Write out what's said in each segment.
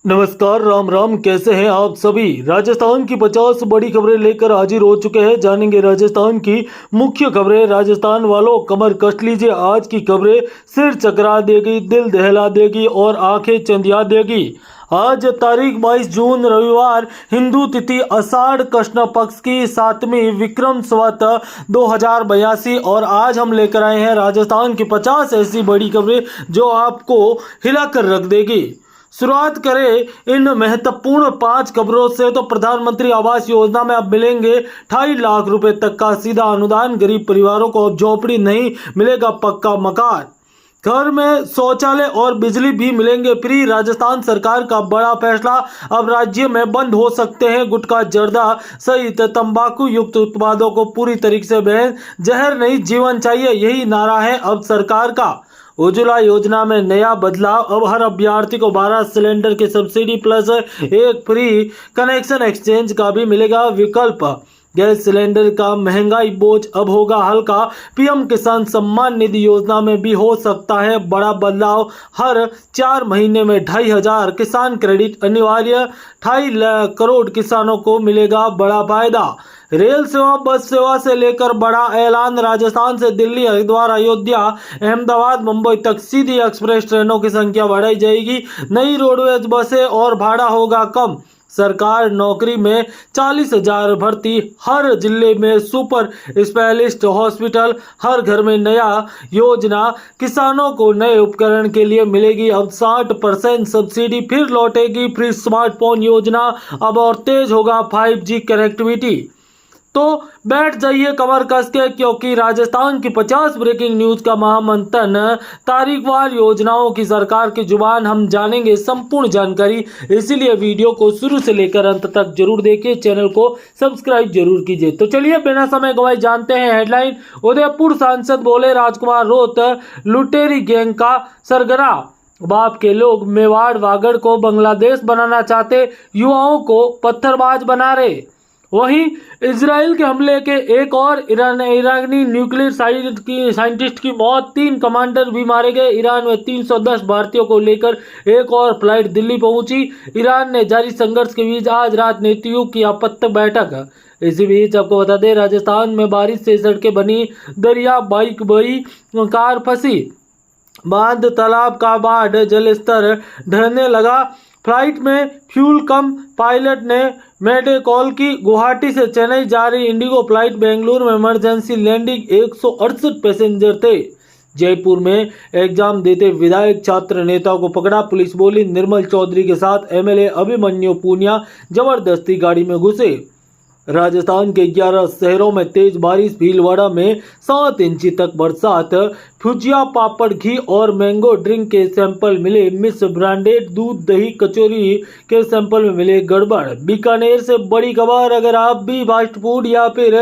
नमस्कार, राम राम। कैसे हैं आप सभी। राजस्थान की 50 बड़ी खबरें लेकर हाजिर हो चुके हैं। जानेंगे राजस्थान की मुख्य खबरें। राजस्थान वालों, कमर कस लीजिए। आज की खबरें सिर चकरा देगी, दिल दहला देगी और आंखें चंदिया देगी। आज तारीख 22 जून रविवार, हिंदू तिथि आषाढ़ कृष्ण पक्ष की 7वीं विक्रम संवत 2082 और आज हम लेकर आए हैं राजस्थान की 50 ऐसी बड़ी खबरें जो आपको हिलाकर रख देगी। शुरुआत करें इन महत्वपूर्ण 5 खबरों से तो प्रधानमंत्री आवास योजना में अब मिलेंगे 2.5 लाख रुपए तक का सीधा अनुदान। गरीब परिवारों को अब झोपड़ी नहीं, मिलेगा पक्का मकान। घर में शौचालय और बिजली भी मिलेंगे फ्री। राजस्थान सरकार का बड़ा फैसला, अब राज्य में बंद हो सकते हैं गुटखा, जर्दा सहित तंबाकू युक्त उत्पादों को पूरी तरीके से बैन। जहर नहीं, जीवन चाहिए, यही नारा है अब सरकार का। उज्ज्वला योजना में नया बदलाव, अब हर अभ्यर्थी को 12 सिलेंडर की subsidy plus 1 free connection exchange का भी मिलेगा विकल्प। गैस सिलेंडर का महंगाई बोझ अब होगा हल्का। पीएम किसान सम्मान निधि योजना में भी हो सकता है बड़ा बदलाव। हर 4 महीने में 2,500 किसान क्रेडिट अनिवार्य। 2.5 करोड़ किसानों को मिलेगा बड़ा फायदा। रेल सेवा, बस सेवा से लेकर बड़ा ऐलान। राजस्थान से दिल्ली, हरिद्वार, अयोध्या, अहमदाबाद, मुंबई तक सीधी एक्सप्रेस ट्रेनों की संख्या बढ़ाई जाएगी। नई रोडवेज बसें और भाड़ा होगा कम। सरकार नौकरी में 40,000 भर्ती। हर जिले में सुपर स्पेशलिस्ट हॉस्पिटल। हर घर में नया योजना। किसानों को नए उपकरण के लिए मिलेगी अब 60% सब्सिडी। फिर लौटेगी फ्री स्मार्टफोन योजना। अब और तेज होगा 5G कनेक्टिविटी। तो बैठ जाइए कमर कस के, क्योंकि राजस्थान की 50 ब्रेकिंग न्यूज का महामंथन, तारीखवार योजनाओं की सरकार की जुबान, हम जानेंगे संपूर्ण जानकारी। इसीलिए वीडियो को शुरू से लेकर अंत तक जरूर देखिए, चैनल को सब्सक्राइब जरूर कीजिए। तो चलिए बिना समय गवाए जानते हैं हेडलाइन। उदयपुर सांसद बोले राजकुमार रोत लुटेरी गैंग का सरगना। बाप के लोग मेवाड़ वागड़ को बांग्लादेश बनाना चाहते, युवाओं को पत्थरबाज बना रहे। वहीं इजराइल के हमले के एक और ईरानी न्यूक्लियर साइंटिस्ट की मौत। 3 कमांडर भी मारे गए। ईरान में 310 भारतीयों को लेकर एक और फ्लाइट दिल्ली पहुंची। ईरान ने जारी संघर्ष के बीच आज रात नीतियों की आपत्तिजनक बैठक। इसी बीच आपको बता दें, राजस्थान में बारिश से सड़कें बनी दरिया, बाइक बही, कार फंसी। बांध तालाब का बाढ़ जलस्तर ढहने लगा। फ्लाइट में फ्यूल कम, पायलट ने मैडे कॉल की। गुवाहाटी से चेन्नई जा रही इंडिगो फ्लाइट बेंगलुरु में इमरजेंसी लैंडिंग। 168 पैसेंजर थे। जयपुर में एग्जाम देते विधायक छात्र नेता को पकड़ा। पुलिस बोली निर्मल चौधरी के साथ एमएलए अभिमन्यु पूनिया जबरदस्ती गाड़ी में घुसे। राजस्थान के 11 शहरों में तेज बारिश। भीलवाड़ा में 7 इंच तक बरसात। भुजिया, पापड़, घी और मैंगो ड्रिंक के सैंपल मिले मिस ब्रांडेड। दूध, दही, कचौरी के सैंपल में मिले गड़बड़। बीकानेर से बड़ी खबर, अगर आप भी फास्ट फूड या फिर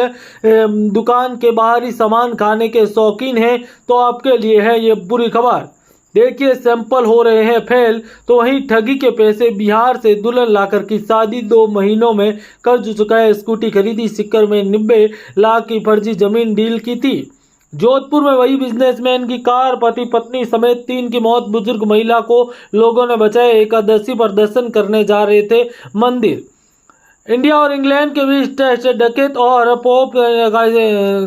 दुकान के बाहरी सामान खाने के शौकीन हैं तो आपके लिए है ये बुरी खबर। देखिए, सैंपल हो रहे हैं फेल। तो वहीं ठगी के पैसे, बिहार से दुल्हन लाकर की शादी, 2 महीनों में कर्ज चुकाए, स्कूटी खरीदी, सिक्कर में 90 लाख की फर्जी जमीन डील की थी। जोधपुर में वही बिजनेसमैन की कार, पति पत्नी समेत 3 की मौत। बुजुर्ग महिला को लोगों ने बचाया। एकादशी पर दर्शन करने जा रहे थे मंदिर। इंडिया और इंग्लैंड के बीच टेस्ट, डकेत और पोप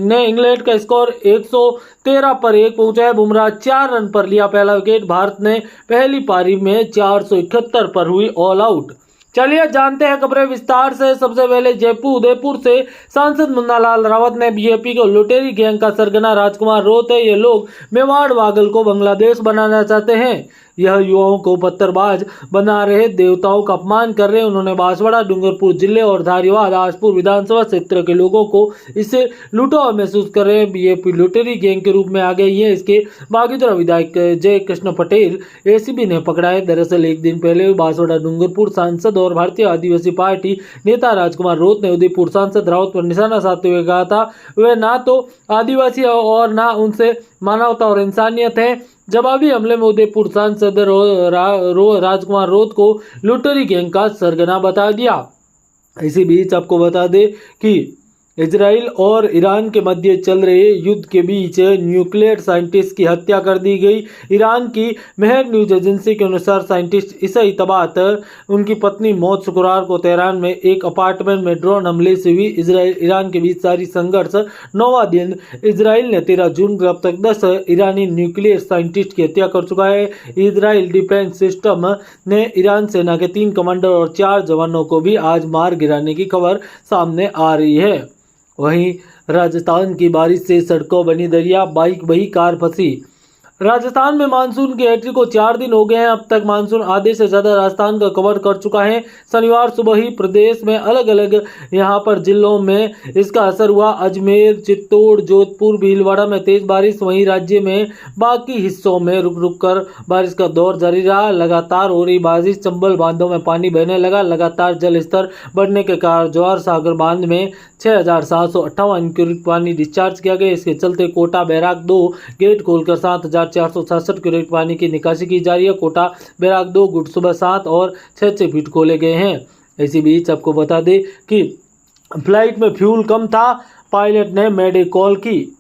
ने इंग्लैंड का स्कोर 113 पर 1 पहुंचाया। बुमराह 4 रन पर लिया पहला विकेट। भारत ने पहली पारी में 471 पर हुई ऑल आउट। चलिए जानते हैं खबरें विस्तार से। सबसे पहले उदयपुर से सांसद मुन्ना लाल रावत ने बीजेपी को लुटेरी गैंग का सरगना राजकुमार रोत है। ये लोग मेवाड़ वागल को बांग्लादेश बनाना चाहते हैं। यह युवाओं को पत्थरबाज बना रहे, देवताओं का अपमान कर रहे हैं। उन्होंने बांसवाड़ा, डूंगरपुर जिले और धारीवाल, आजपुर विधानसभा क्षेत्र के लोगों को इससे लुटाव महसूस कर रहे हैं। बीजेपी लुटेरी गैंग के रूप में आ गई है। इसके बागीधरा विधायक जय कृष्ण पटेल एसीबी ने पकड़ा है। दरअसल एक दिन पहले बांसवाड़ा डूंगरपुर सांसद और भारतीय आदिवासी पार्टी नेता राजकुमार रोत ने उदयपुर सांसद रावत पर निशाना साधते हुए कहा था वे ना तो आदिवासी और ना उनसे मानवता और इंसानियत है। जवाबी हमले में उदयपुर सांसद राजकुमार रोत को लुटेरी गैंग का सरगना बता दिया। इसी बीच आपको बता दें कि इजराइल और ईरान के मध्य चल रहे युद्ध के बीच न्यूक्लियर साइंटिस्ट की हत्या कर दी गई। ईरान की मेहर न्यूज एजेंसी के अनुसार साइंटिस्ट ईसाई तबात उनकी पत्नी मौत शुक्रवार को तेहरान में एक अपार्टमेंट में ड्रोन हमले से हुई। इजराइल ईरान के बीच जारी संघर्ष 9वां दिन। इजराइल ने 13 जून को अब तक 10 ईरानी न्यूक्लियर साइंटिस्ट की हत्या कर चुका है। इजराइल डिफेंस सिस्टम ने ईरान सेना के 3 कमांडर और 4 जवानों को भी आज मार गिराने की खबर सामने आ रही है। वहीं राजस्थान की बारिश से सड़कों बनी दरिया, बाइक बही, कार फंसी। राजस्थान में मानसून की एंट्री को 4 दिन हो गए हैं। अब तक मानसून आधे से ज्यादा राजस्थान का कवर कर चुका है। शनिवार सुबह ही प्रदेश में अलग अलग यहां पर जिलों में इसका असर हुआ। अजमेर, चित्तौड़, जोधपुर, भीलवाड़ा में तेज बारिश। वहीं राज्य में बाकी हिस्सों में रुक रुक कर बारिश का दौर जारी रहा। लगातार हो रही बारिश चंबल बांधों में पानी बहने लगा। लगातार जल स्तर बढ़ने के कारण जवाहर सागर बांध में 6,758 क्यूसेक पानी डिस्चार्ज किया गया। इसके चलते कोटा बैराग 2 गेट खोलकर 7,467 क्यूसेक पानी की निकासी की जा रही है। कोटा बैराग 2 गुट सुबह 7 और 6 फीट खोले गए हैं। इसी बीच आपको बता दें कि फ्लाइट में फ्यूल कम था, पायलट ने मेडे कॉल की।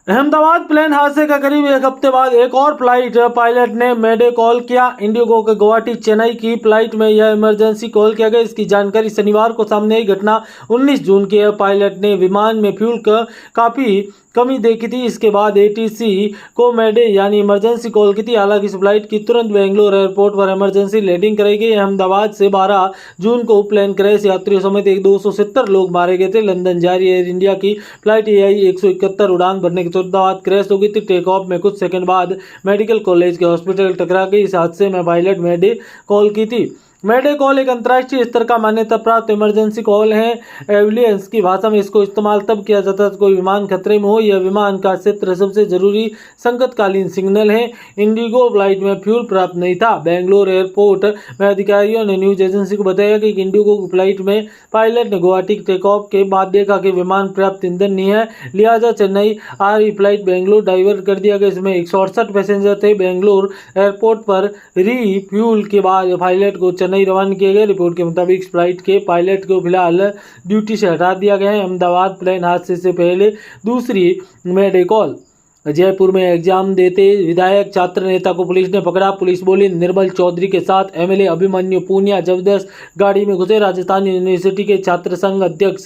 अहमदाबाद प्लेन हादसे का करीब एक हफ्ते बाद एक और फ्लाइट पायलट ने मेडे कॉल किया। इंडिगो के गुवाहाटी चेन्नई की फ्लाइट में यह इमरजेंसी कॉल किया गया। इसकी जानकारी शनिवार को सामने आई। घटना 19 जून की है। पायलट ने विमान में फ्यूल का काफ़ी कमी देखी थी। इसके बाद एटीसी को मेडे यानी इमरजेंसी कॉल की थी। हालांकि इस फ्लाइट की तुरंत बेंगलोर एयरपोर्ट पर इमरजेंसी लैंडिंग कराई गई। अहमदाबाद से 12 जून को प्लेन क्रैश यात्रियों समेत 270 लोग मारे गए थे। लंदन जा रही एयर इंडिया की फ्लाइट AI 171 उड़ान भरने के तुरंत बाद क्रैश हो गई थी। टेक ऑफ में कुछ सेकंड बाद मेडिकल कॉलेज के हॉस्पिटल टकरा गई। इस हादसे में पायलट मेडे कॉल की थी। मेडे कॉल एक अंतर्राष्ट्रीय स्तर का मान्यता प्राप्त इमरजेंसी कॉल है। एम्बुलेंस की भाषा में इसको इस्तेमाल तब किया जाता है कोई विमान खतरे में हो या विमान का क्षेत्र सबसे जरूरी संकटकालीन सिग्नल है। इंडिगो फ्लाइट में फ्यूल प्राप्त नहीं था। बेंगलोर एयरपोर्ट में अधिकारियों ने न्यूज एजेंसी को बताया कि इंडिगो की फ्लाइट में पायलट ने गुवाहाटी टेक ऑफ के बाद देखा कि विमान पर्याप्त ईंधन नहीं है, लिहाजा चेन्नई आ रही फ्लाइट बेंगलोर डाइवर्ट कर दिया गया। इसमें 168 पैसेंजर थे। बेंगलोर एयरपोर्ट पर रीफ्यूल के बाद पायलट को चेन्नई रवाना किया गया। रिपोर्ट के मुताबिक फ्लाइट के पायलट को फिलहाल ड्यूटी से हटा दिया गया है। अहमदाबाद प्लेन हादसे से पहले दूसरी मेडे कॉल। जयपुर में एग्जाम देते विधायक छात्र नेता को पुलिस ने पकड़ा। पुलिस बोली निर्मल चौधरी के साथ MLA अभिमन्यु पूनिया जबरदस्त गाड़ी में घुसे। राजस्थान यूनिवर्सिटी के छात्र संघ अध्यक्ष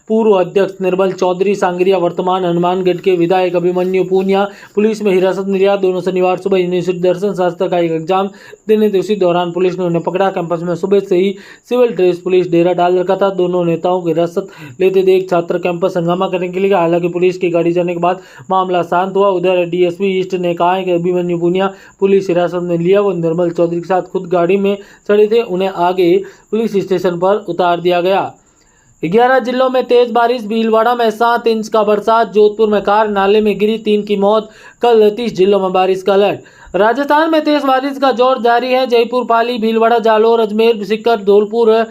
पूर्व अध्यक्ष निर्मल चौधरी सांगरिया वर्तमान हनुमानगढ़ के विधायक अभिमन्यु पूनिया पुलिस में हिरासत में लिया। दोनों शनिवार सुबह यूनिवर्सिटी दर्शन शास्त्र का एक एग्जाम देने थे। उसी दौरान पुलिस ने उन्हें पकड़ा। कैंपस में सुबह से ही सिविल ड्रेस पुलिस डेरा डाल रखा था। दोनों नेताओं की हिरासत लेते देख छात्र कैंपस हंगामा करने के लिए। हालांकि पुलिस की गाड़ी जाने के बाद मामला शांत हुआ। उधर DSP ईस्ट ने कहा है कि अभिमन्यु पूनिया पुलिस हिरासत में लिया। वो निर्मल चौधरी के साथ खुद गाड़ी में चढ़े थे। उन्हें आगे पुलिस स्टेशन पर उतार दिया गया। 11 जिलों में तेज बारिश। भीलवाड़ा में 7 इंच का बरसात। जोधपुर में कार नाले में गिरी, 3 की मौत। कल 30 जिलों में बारिश का अलर्ट। राजस्थान में तेज बारिश का जोर जारी है। जयपुर, पाली, भीलवाड़ा, जालोर, अजमेर, सीकर, धौलपुर,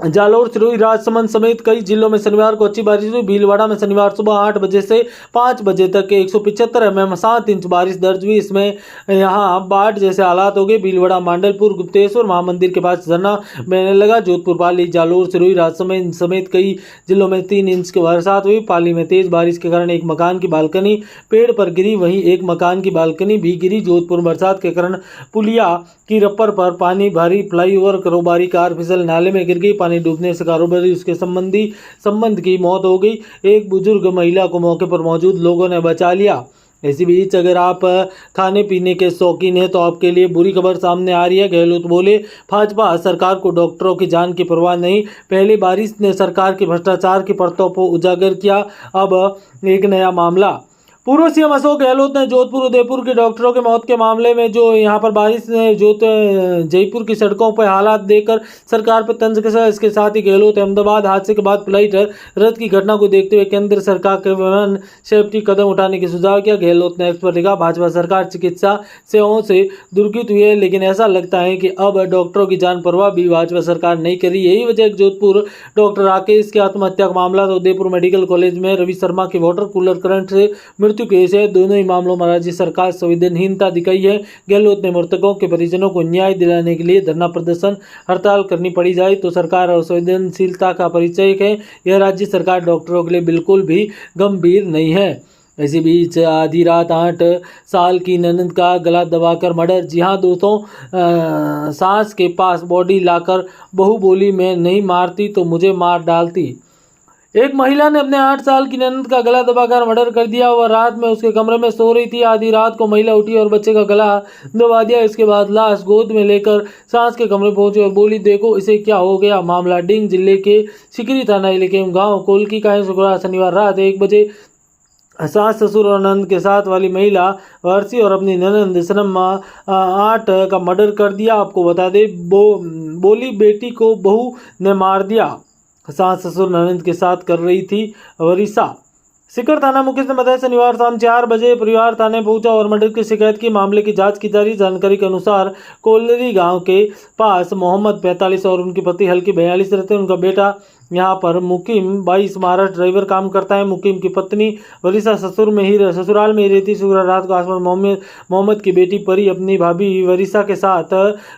जालोर, सिरोही, राजसमंद समेत कई जिलों में शनिवार को अच्छी बारिश हुई। भीलवाड़ा में शनिवार सुबह 8 बजे से 5 बजे तक 175 mm 7 इंच बारिश दर्ज हुई। इसमें यहां बाढ़ जैसे हालात हो गए। भीलवाड़ा, मांडलपुर, गुप्तेश्वर महामंदिर के पास झरना बहने लगा। जोधपुर, पाली, जालोर, सिरोही, राजसमंद समेत कई जिलों में 3 इंच की बरसात हुई। पाली में तेज बारिश के कारण एक मकान की बालकनी पेड़ पर गिरी, वहीं एक मकान की बालकनी भी गिरी। जोधपुर बरसात के कारण पुलिया की रप्पर पर पानी भारी, फ्लाईओवर कारोबारी कार फिसल नाले में गिर गई। पानी डूबने से कारोबारी उसके संबंध की मौत हो गई। एक बुजुर्ग महिला को मौके पर मौजूद लोगों ने बचा लिया। इसी बीच अगर आप खाने पीने के शौकीन हैं तो आपके लिए बुरी खबर सामने आ रही है। गहलोत बोले भाजपा सरकार को डॉक्टरों की जान की परवाह नहीं। पहली बारिश ने सरकार के भ्रष्टाचार की परतों को उजागर किया। अब एक नया मामला। पूर्व CM अशोक गहलोत ने जोधपुर उदयपुर के डॉक्टरों के मौत के मामले में जो यहाँ पर बारिश ने जयपुर की सड़कों पर हालात देखकर सरकार पर तंज कसा। इसके साथ ही गहलोत अहमदाबाद हादसे के बाद फ्लाइट रद्द की घटना को देखते हुए केंद्र सरकार के विमान सेफ्टी कदम उठाने की सुझाव किया। गहलोत ने एक्स पर लिखा, भाजपा सरकार चिकित्सा सेवाओं से दुर्गत हुई है, लेकिन ऐसा लगता है कि अब डॉक्टरों की जान परवाह भी भाजपा सरकार नहीं कर रही। यही वजह जोधपुर डॉक्टर राकेश की आत्महत्या का मामला। तो उदयपुर मेडिकल कॉलेज में रवि शर्मा की वाटर कूलर करंट से मृत्यु मृत्यु केस है। दोनों ही मामलों में राज्य सरकार संवेदनहीनता दिखाई है। गहलोत ने मृतकों के परिजनों को न्याय दिलाने के लिए धरना प्रदर्शन हड़ताल करनी पड़ी जाए तो सरकार असंवेदनशीलता का परिचय है। यह राज्य सरकार डॉक्टरों के लिए बिल्कुल भी गंभीर नहीं है। इसी बीच आधी रात 8 साल की ननद का गला दबाकर मर्डर। जी हाँ दोस्तों, सास के पास बॉडी लाकर बहू बोली मैं नहीं मारती तो मुझे मार डालती। एक महिला ने अपने 8 साल की ननद का गला दबाकर मर्डर कर दिया। वह रात में उसके कमरे में सो रही थी। आधी रात को महिला उठी और बच्चे का गला दबा दिया। इसके बाद लाश गोद में लेकर सास के कमरे पहुंची और बोली देखो इसे क्या हो गया। मामला डिंग जिले के सिकरी थाना इलाके में गाँव कोलकी का है। शुक्रवार शनिवार रात 1 बजे सास ससुर और नंद के साथ वाली महिला वर्षी और अपनी ननद सनम 8 का मर्डर कर दिया। आपको बता दें बोली बेटी को बहू ने मार दिया। सास ससुर ननद के साथ कर रही थी वरिसा। सीकर थाना मुख्य ने बताया शनिवार शाम 4 बजे परिवार थाने पहुंचा और मर्डर की शिकायत की। मामले की जांच की जा रही। जानकारी के अनुसार कोलरी गांव के पास मोहम्मद 45 और उनकी पत्नी हल्की 42 रहते हैं। उनका बेटा यहाँ पर मुकीम 22 महाराष्ट्र ड्राइवर काम करता है। मुकीम की पत्नी वरिसा ससुराल में ही रहती। शुक्रवार रात को आसमान मोहम्मद की बेटी परी अपनी भाभी वरिसा के साथ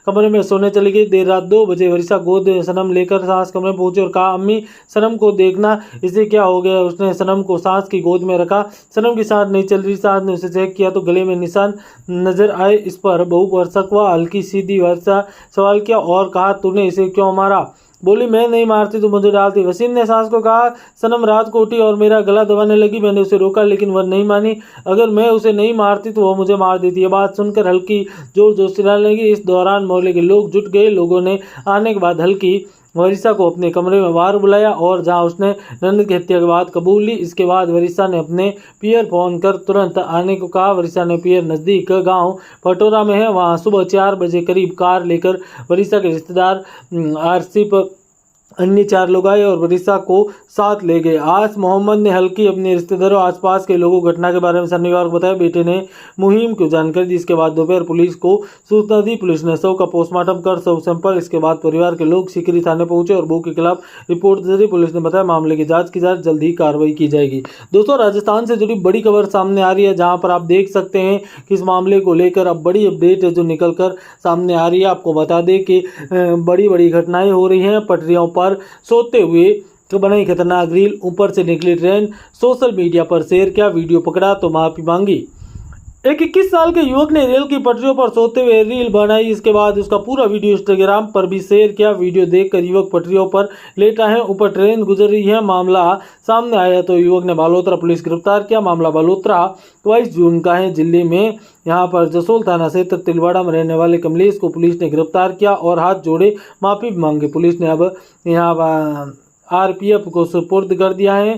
कमरे में सोने चली गई। देर रात 2 बजे वरिसा गोद सनम लेकर सास कमरे में पहुंची और कहा अम्मी सनम को देखना इसे क्या हो गया। उसने सनम को सास की गोद में रखा। सनम की सांस नहीं चल रही। सास ने उसे चेक किया तो गले में निशान नजर आए। इस पर बहु भरसक व हल्की सीधी वरिसा सवाल किया और कहा तूने इसे क्यों मारा। बोली मैं नहीं मारती तो मुझे डालती। वसीम ने सास को कहा सनम रात को उठी और मेरा गला दबाने लगी। मैंने उसे रोका लेकिन वह नहीं मानी। अगर मैं उसे नहीं मारती तो वह मुझे मार देती। ये बात सुनकर हल्की जोर जोर से चिल्लाने लगी। इस दौरान मोहल्ले के लोग जुट गए। लोगों ने आने के बाद हल्की वरिसा को अपने कमरे में बाहर बुलाया और जहां उसने ननद की हत्या की बात कबूल ली। इसके बाद वरिसा ने अपने पियर फोन कर तुरंत आने को कहा। वरिसा ने पियर नज़दीक गांव पटोरा में है। वहां सुबह 4 बजे करीब कार लेकर वरिसा के रिश्तेदार आरसिफ अन्य 4 लोग आए और वरिसा को साथ ले गए। आज मोहम्मद ने हल्की अपने रिश्तेदारों आसपास के लोगों को घटना के बारे में शनिवार को बताया। बेटे ने मुहिम को जानकारी दी। इसके बाद दोपहर पुलिस को सूचना दी। पुलिस ने शव का पोस्टमार्टम कर शव सैंपल। इसके बाद परिवार के लोग सिकरी थाने पहुंचे और बहू के खिलाफ रिपोर्ट दे दी। पुलिस ने बताया मामले की जांच की जा रही, जल्द ही कार्रवाई की जाएगी। दोस्तों, राजस्थान से जुड़ी बड़ी खबर सामने आ रही है जहां पर आप देख सकते हैं कि इस मामले को लेकर अब बड़ी अपडेट जो निकल कर सामने आ रही है। आपको बता दें कि बड़ी बड़ी घटनाएं हो रही हैं। पटरियों पर सोते हुए तो बनाई खतरनाक रील, ऊपर से निकली ट्रेन, सोशल मीडिया पर शेयर किया, वीडियो पकड़ा तो माफी मांगी। एक 21 साल के युवक ने रेल की पटरियों पर सोते हुए रील बनाई। इसके बाद उसका पूरा वीडियो इंस्टाग्राम पर भी शेयर किया। वीडियो देखकर युवक पटरियों पर लेटा है, ऊपर ट्रेन गुजर रही है। मामला सामने आया तो युवक ने बालोतरा पुलिस गिरफ्तार किया। मामला बालोतरा 22 जून का है। दिल्ली में यहाँ पर जसोल थाना क्षेत्र तिलवाड़ा में रहने वाले कमलेश को पुलिस ने गिरफ्तार किया और हाथ जोड़े माफी मांगी। पुलिस ने अब यहाँ आरपीएफ को सुपुर्द कर दिया है।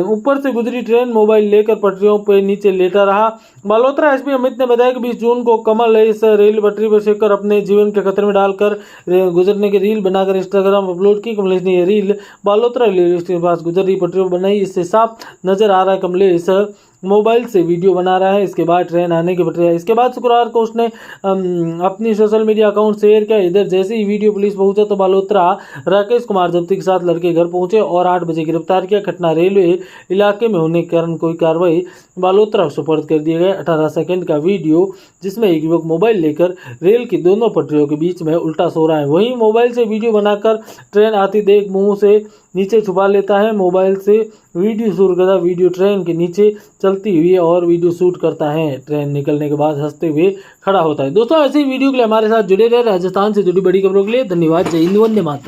ऊपर से गुजरी ट्रेन मोबाइल लेकर पटरियों पर नीचे लेटा रहा। बालोतरा एसपी अमित ने बताया कि 20 जून को कमल इस रेल पटरी पर शेकर अपने जीवन के खतरे में डालकर गुजरने की रील बनाकर इंस्टाग्राम अपलोड की। कमलेश ने यह रील बालोतरा रेलवे स्टेशन के पास गुजर रही पटरियों पर बनाई। इससे साफ नजर आ रहा है कमलेश मोबाइल से वीडियो बना रहा है। इसके बाद ट्रेन आने की प्रक्रिया। इसके बाद शुक्रवार को उसने अपनी सोशल मीडिया अकाउंट शेयर किया। इधर जैसे ही वीडियो पुलिस पहुंचा तो बालोतरा राकेश कुमार जब्ती के साथ लड़के घर पहुंचे और 8 बजे गिरफ्तार किया। घटना रेलवे इलाके में होने के कारण कोई कार्रवाई बालोतरा सुपर्द कर दिया गया। 18 सेकंड का वीडियो जिसमें एक युवक मोबाइल लेकर रेल की दोनों पटरियों के बीच में उल्टा सो रहा है। वहीं मोबाइल से वीडियो बनाकर ट्रेन आती देख मुंह से नीचे छुपा लेता है। मोबाइल से वीडियो शूट करता, वीडियो ट्रेन के नीचे चलती हुई और वीडियो शूट करता है। ट्रेन निकलने के बाद हंसते हुए खड़ा होता है। दोस्तों, ऐसी वीडियो के लिए हमारे साथ जुड़े रहे। राजस्थान से जुड़ी बड़ी खबरों के लिए धन्यवाद। जय हिंद, वंदे मातरम।